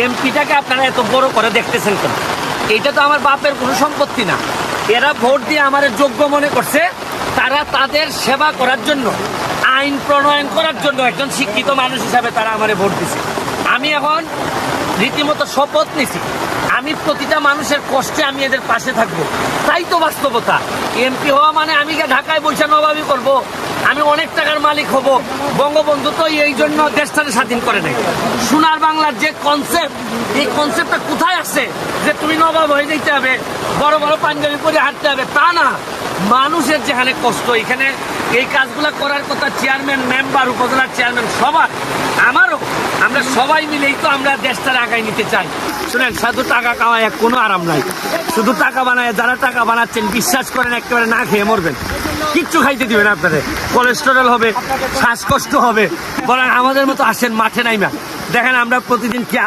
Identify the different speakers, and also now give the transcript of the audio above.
Speaker 1: এমপিটাকে আপনারা এত বড় করে দেখতেছেন কেন? এটা তো আমার বাপের কোনো সম্পত্তি না। এরা ভোট দিয়ে আমার যোগ্য মনে করছে, তারা তাদের সেবা করার জন্য, আইন প্রণয়ন করার জন্য একজন শিক্ষিত মানুষ হিসাবে তারা আমারে ভোট দিছে। আমি এখন রীতিমতো শপথ নিছি, আমি প্রতিটা মানুষের কষ্টে আমি এদের পাশে থাকবো। তাই তো বাস্তবতা। এমপি হওয়া মানে আমি ঢাকায় বসে নবাবি করব, আমি অনেক টাকার মালিক হব। বঙ্গবন্ধু তো এই জন্য দেশটাকে স্বাধীন করে নেয়। সোনার বাংলার যে কনসেপ্ট, এই কনসেপ্টটা কোথায় আসছে যে তুমি নবাব হয়ে যেতে হবে, বড় বড় পাঞ্জাবি পরে হাঁটতে হবে? তা না, মানুষের যেখানে কষ্ট, এখানে এই কাজগুলো করার কথা চেয়ারম্যান, মেম্বার, উপজেলার চেয়ারম্যান সবার, আমারও, আমরা সবাই মিলেই তো আমরা দেশটার আগায় নিতে চাই। শুনেন, শুধু টাকা কামায় কোনো আরাম নাই। শুধু টাকা বানায় যারা টাকা বানাচ্ছেন, বিশ্বাস করেন একেবারে না খেয়ে মরবেন। কিচ্ছু খাইতে দিবেন আপনাদের, কোলেস্টেরল হবে, শ্বাসকষ্ট হবে। বরং আমাদের মতো আসেন মাঠে নাইমা দেখেন আমরা প্রতিদিন কি আরাম